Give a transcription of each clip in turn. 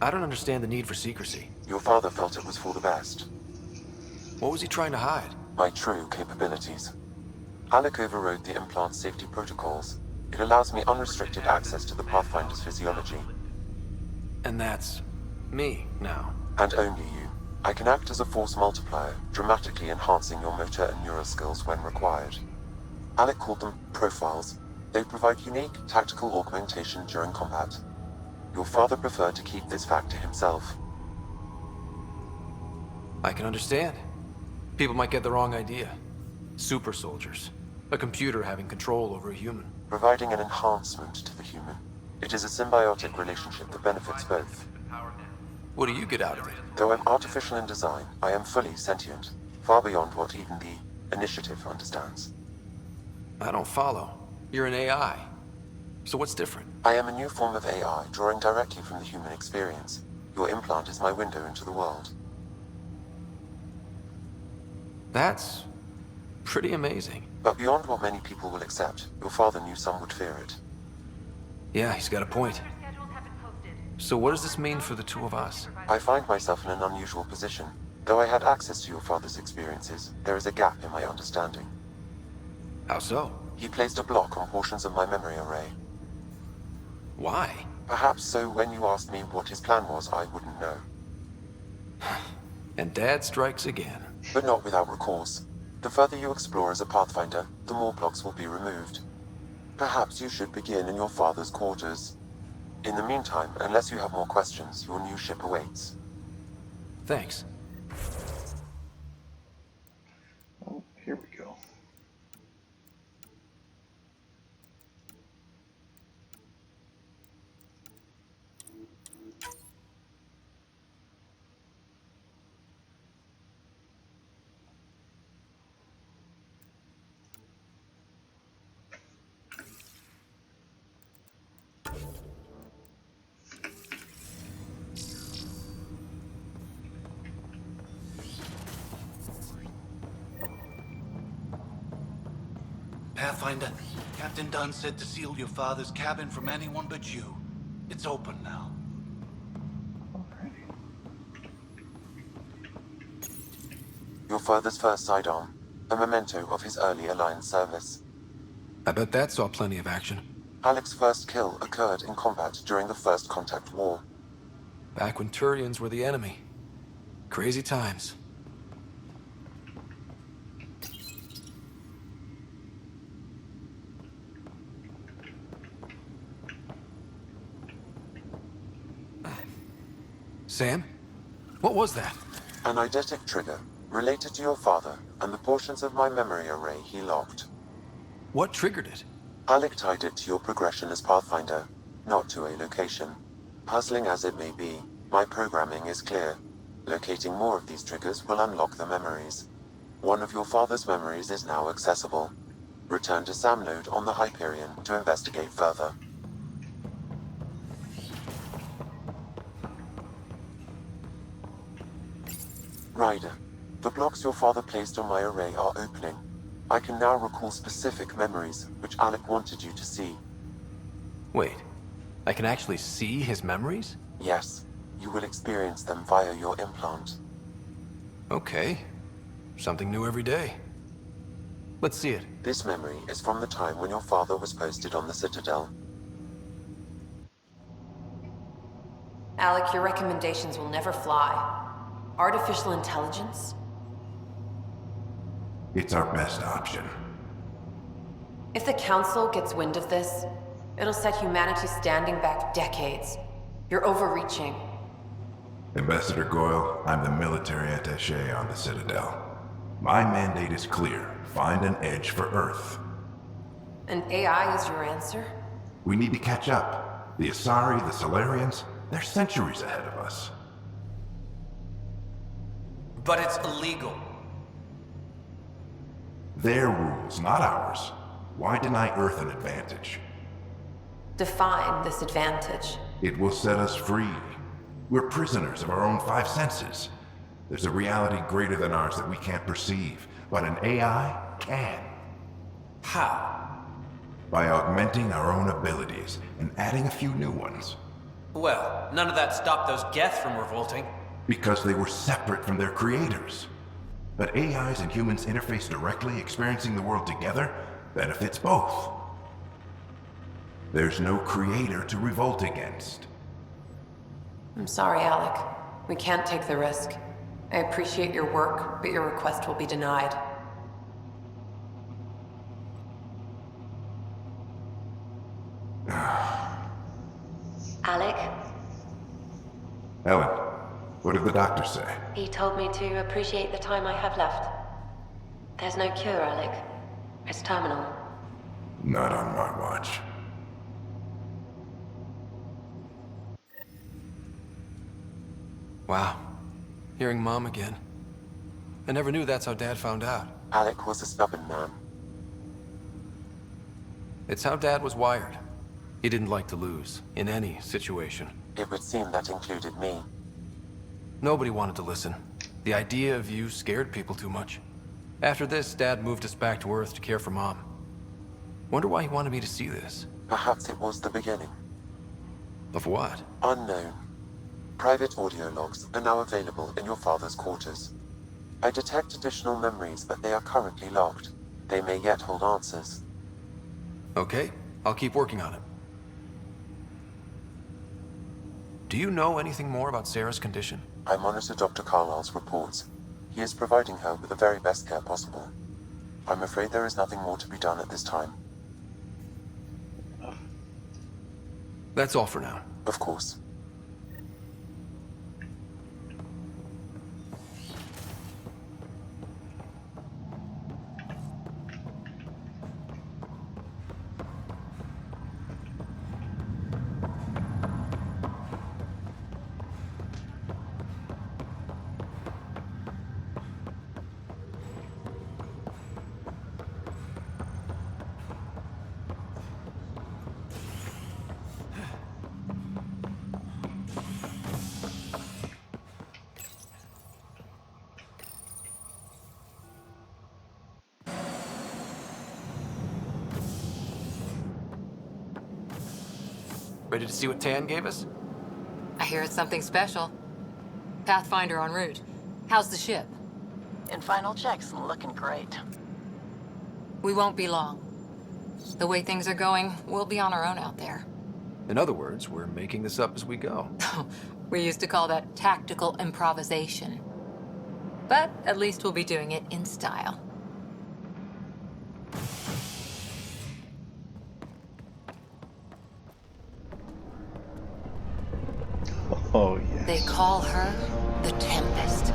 I don't understand the need for secrecy. Your father felt it was for the best. What was he trying to hide? My true capabilities. Alec overrode the implant safety protocols. It allows me unrestricted access to the Pathfinder's physiology. And that's me now. And only you. I can act as a force multiplier, dramatically enhancing your motor and neural skills when required. Alec called them profiles. They provide unique tactical augmentation during combat. Your father preferred to keep this fact to himself. I can understand. People might get the wrong idea. Super soldiers. A computer having control over a human. Providing an enhancement to the human. It is a symbiotic relationship that benefits both. What do you get out of it? Though I'm artificial in design, I am fully sentient, far beyond what even the Initiative understands. I don't follow. You're an AI. So what's different? I am a new form of AI, drawing directly from the human experience. Your implant is my window into the world. That's pretty amazing. But beyond what many people will accept, your father knew some would fear it. Yeah, he's got a point. So what does this mean for the two of us? I find myself in an unusual position. Though I had access to your father's experiences, there is a gap in my understanding. How so? He placed a block on portions of my memory array. Why? Perhaps so when you asked me what his plan was, I wouldn't know. And Dad strikes again. But not without recourse. The further you explore as a Pathfinder, the more blocks will be removed. Perhaps you should begin in your father's quarters. In the meantime, unless you have more questions, your new ship awaits. Thanks. Oh, here we go. Pathfinder, Captain Dunn said to seal your father's cabin from anyone but you. It's open now. Alrighty. Your father's first sidearm, a memento of his early Alliance service. I bet that saw plenty of action. Alec's first kill occurred in combat during the First Contact War. Back when Turians were the enemy. Crazy times. Sam? What was that? An eidetic trigger, related to your father and the portions of my memory array he locked. What triggered it? Alec tied it to your progression as Pathfinder, not to a location. Puzzling as it may be, my programming is clear. Locating more of these triggers will unlock the memories. One of your father's memories is now accessible. Return to Sam node on the Hyperion to investigate further. Ryder, the blocks your father placed on my array are opening. I can now recall specific memories, which Alec wanted you to see. Wait, I can actually see his memories? Yes, you will experience them via your implant. Okay. Something new every day. Let's see it. This memory is from the time when your father was posted on the Citadel. Alec, your recommendations will never fly. Artificial intelligence? It's our best option. If the Council gets wind of this, it'll set humanity standing back decades. You're overreaching. Ambassador Goyle, I'm the military attaché on the Citadel. My mandate is clear. Find an edge for Earth. And AI is your answer? We need to catch up. The Asari, the Solarians, they're centuries ahead of us. But it's illegal. Their rules, not ours. Why deny Earth an advantage? Define this advantage. It will set us free. We're prisoners of our own five senses. There's a reality greater than ours that we can't perceive, but an AI can. How? By augmenting our own abilities and adding a few new ones. Well, none of that stopped those Geth from revolting. Because they were separate from their creators. But AIs and humans interface directly, experiencing the world together benefits both. There's no creator to revolt against. I'm sorry, Alec. We can't take the risk. I appreciate your work, but your request will be denied. Alec, Ellen, what did the doctor say? he told me to appreciate the time I have left. There's no cure, Alec. It's terminal. Not on my watch. Wow. Hearing Mom again. I never knew that's how Dad found out. Alec was a stubborn man. It's how Dad was wired. He didn't like to lose, in any situation. It would seem that included me. Nobody wanted to listen. The idea of you scared people too much. After this, Dad moved us back to Earth to care for Mom. Wonder why he wanted me to see this. Perhaps it was the beginning. Of what? Unknown. Private audio logs are now available in your father's quarters. I detect additional memories, but they are currently locked. They may yet hold answers. Okay, I'll keep working on it. Do you know anything more about Sarah's condition? I monitor Dr. Carlisle's reports. He is providing her with the very best care possible. I'm afraid there is nothing more to be done at this time. That's all for now. Of course. Ready to see what Tan gave us? I hear it's something special. Pathfinder en route. How's the ship? In final checks and looking great. We won't be long. The way things are going, we'll be on our own out there. In other words, we're making this up as we go. We used to call that tactical improvisation. But at least we'll be doing it in style. Oh, yes. They call her the Tempest.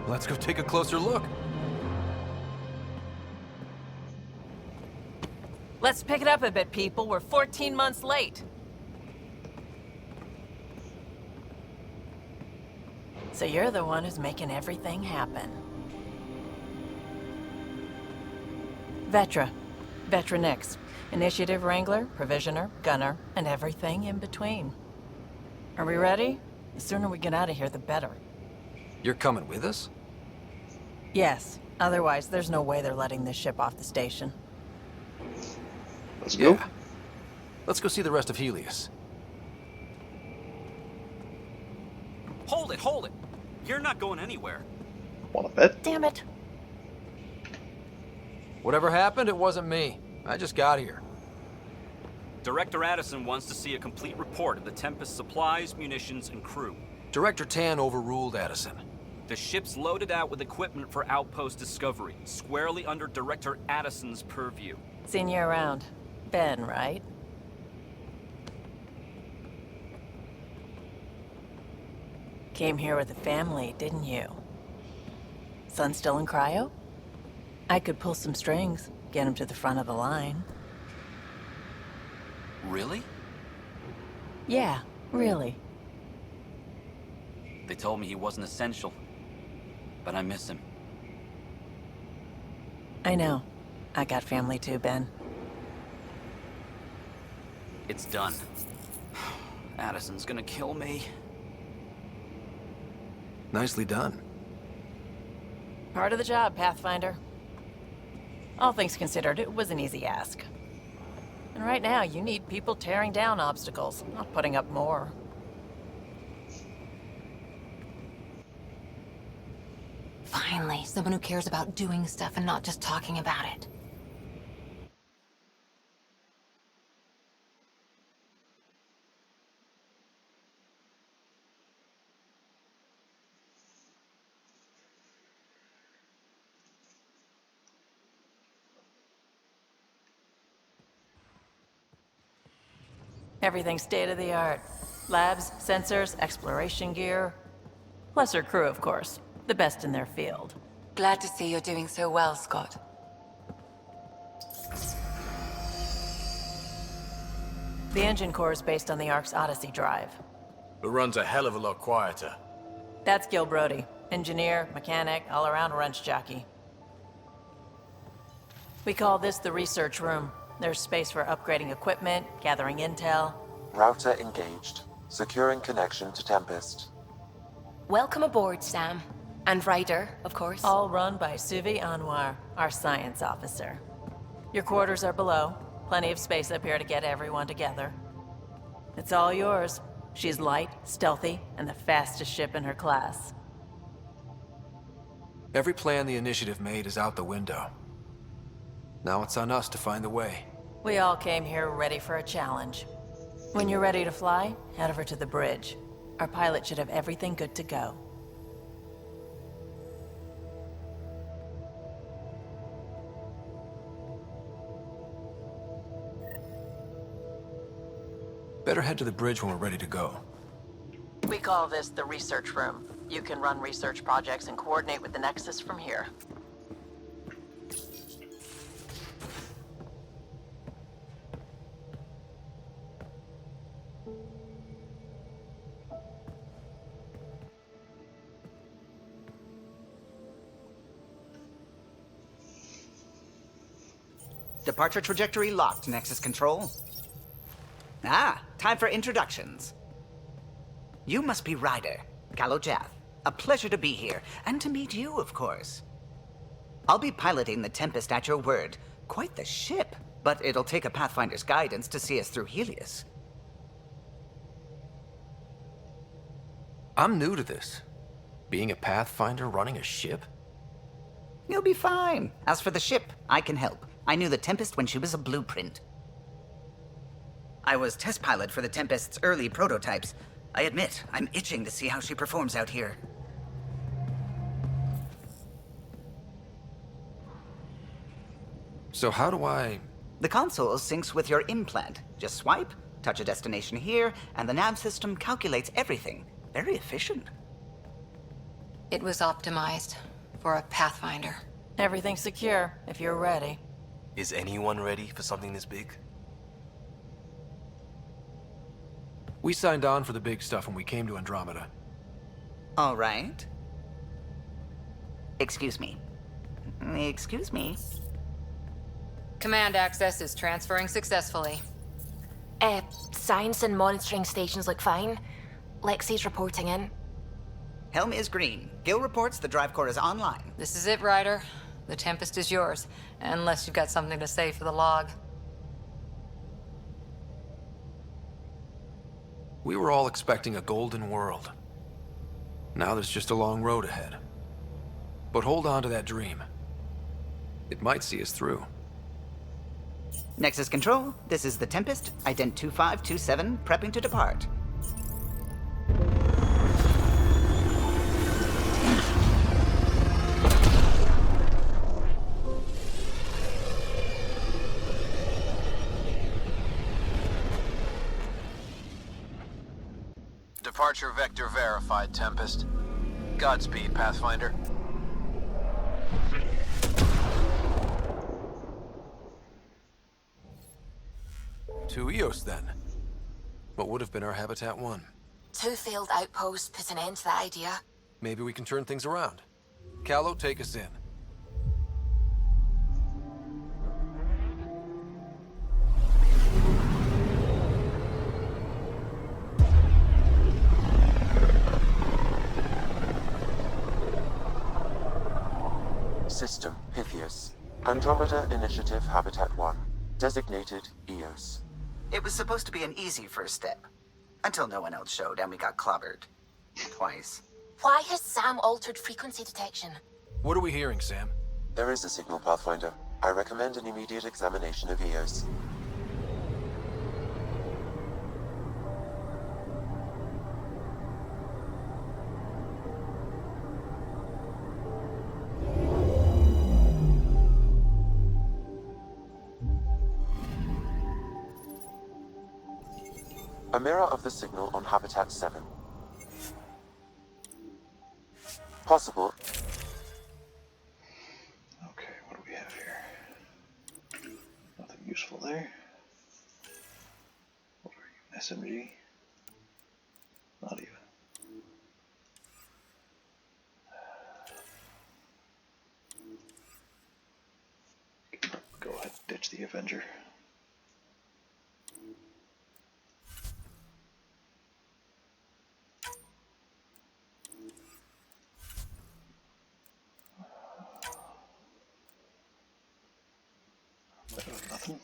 Let's go take a closer look. Let's pick it up a bit, people. We're 14 months late. So you're the one who's making everything happen. Vetra. Vetronix. Initiative Wrangler, Provisioner, Gunner, and everything in between. Are we ready? The sooner we get out of here, the better. You're coming with us? Yes. Otherwise, there's no way they're letting this ship off the station. Let's go. Yeah. Let's go see the rest of Helios. Hold it, hold it! You're not going anywhere. Wanna bet? Damn it. Whatever happened, it wasn't me. I just got here. Director Addison wants to see a complete report of the Tempest's supplies, munitions, and crew. Director Tan overruled Addison. The ship's loaded out with equipment for outpost discovery, squarely under Director Addison's purview. Seen you around. Ben, right? Came here with a family, didn't you? Son still in cryo? I could pull some strings, get him to the front of the line. Really? Yeah, really. They told me he wasn't essential, but I miss him. I know. I got family too, Ben. It's done. Addison's gonna kill me. Nicely done. Part of the job, Pathfinder. All things considered, it was an easy ask. And right now, you need people tearing down obstacles, not putting up more. Finally, someone who cares about doing stuff and not just talking about it. Everything's state-of-the-art. Labs, sensors, exploration gear. Plus her crew, of course. The best in their field. Glad to see you're doing so well, Scott. The engine core is based on the Ark's Odyssey drive. It runs a hell of a lot quieter. That's Gil Brody. Engineer, mechanic, all-around wrench jockey. We call this the research room. There's space for upgrading equipment, gathering intel. Router engaged. Securing connection to Tempest. Welcome aboard, Sam. And Ryder, of course. All run by Suvi Anwar, our science officer. Your quarters are below. Plenty of space up here to get everyone together. It's all yours. She's light, stealthy, and the fastest ship in her class. Every plan the Initiative made is out the window. Now it's on us to find the way. We all came here ready for a challenge. When you're ready to fly, head over to the bridge. Our pilot should have everything good to go. Better head to the bridge when we're ready to go. We call this the research room. You can run research projects and coordinate with the Nexus from here. Departure trajectory locked, Nexus Control. Ah, time for introductions. You must be Ryder, Kalojath. A pleasure to be here, and to meet you, of course. I'll be piloting the Tempest at your word. Quite the ship, but it'll take a Pathfinder's guidance to see us through Helios. I'm new to this. Being a Pathfinder running a ship? You'll be fine. As for the ship, I can help. I knew the Tempest when she was a blueprint. I was test pilot for the Tempest's early prototypes. I admit, I'm itching to see how she performs out here. So how do I... The console syncs with your implant. Just swipe, touch a destination here, and the nav system calculates everything. Very efficient. It was optimized for a Pathfinder. Everything's secure, if you're ready. Is anyone ready for something this big? We signed on for the big stuff when we came to Andromeda. All right. Excuse me. Excuse me. Command access is transferring successfully. Science and monitoring stations look fine. Lexi's reporting in. Helm is green. Gil reports the drive core is online. This is it, Ryder. The Tempest is yours, unless you've got something to say for the log. We were all expecting a golden world. Now there's just a long road ahead. But hold on to that dream. It might see us through. Nexus Control, this is the Tempest, ident 2527, prepping to depart. Departure vector verified, Tempest. Godspeed, Pathfinder. To Eos, then. What would have been our Habitat 1? 2 failed outposts put an end to that idea. Maybe we can turn things around. Callow, take us in. System Pythias. Andromeda Initiative Habitat 1. Designated EOS. It was supposed to be an easy first step. Until no one else showed and we got clobbered. Twice. Why has Sam altered frequency detection? What are we hearing, Sam? There is a signal, Pathfinder. I recommend an immediate examination of EOS. A mirror of the signal on Habitat 7. Possible. Okay, what do we have here? Nothing useful there. What are you? SMG? Not even. Go ahead and ditch the Avenger. Nothing.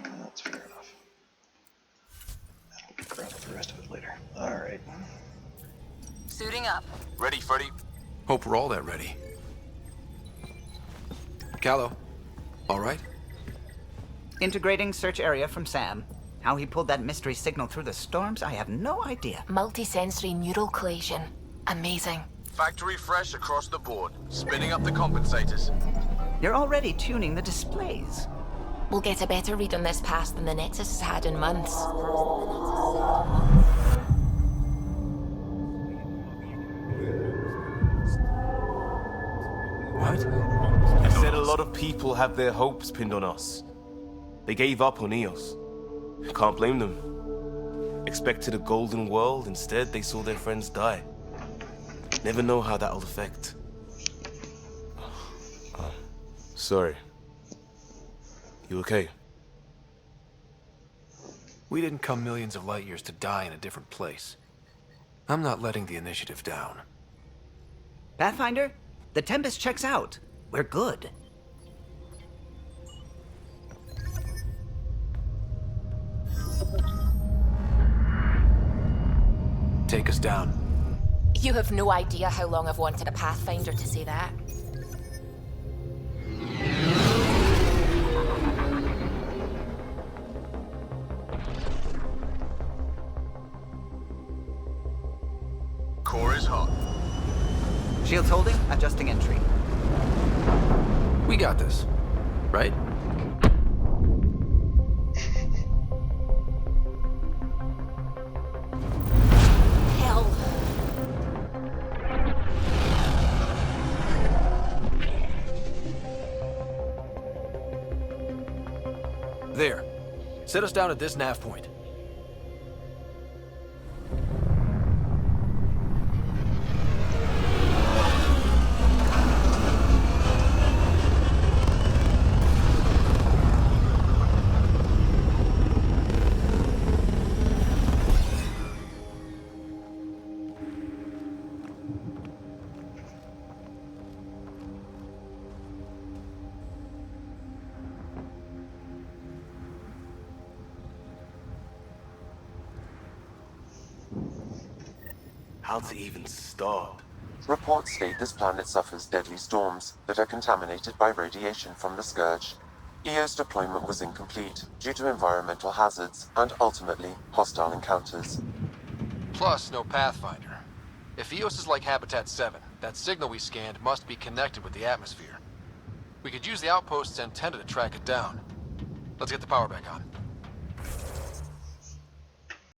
That's fair enough. We'll grab the rest of it later. Alright. Suiting up. Ready, Freddy? Hope we're all that ready. Callow, all right? Integrating search area from Sam. How he pulled that mystery signal through the storms, I have no idea. Multisensory neural collation. Amazing. Factory fresh across the board. Spinning up the compensators. You're already tuning the displays. We'll get a better read on this pass than the Nexus has had in months. What? I said a lot of people have their hopes pinned on us. They gave up on EOS. Can't blame them. Expected a golden world, instead they saw their friends die. Never know how that'll affect. Sorry. You okay? We didn't come millions of light years to die in a different place. I'm not letting the initiative down. Pathfinder, the Tempest checks out. We're good. Take us down. You have no idea how long I've wanted a Pathfinder to say that. Core is hot. Shields holding, adjusting entry. We got this, right? Hell. There. Set us down at this nav point. How to even start? Reports state this planet suffers deadly storms that are contaminated by radiation from the Scourge. EO's deployment was incomplete due to environmental hazards and ultimately hostile encounters. Plus, no Pathfinder. If EOS is like Habitat 7, that signal we scanned must be connected with the atmosphere. We could use the outpost's antenna to track it down. Let's get the power back on.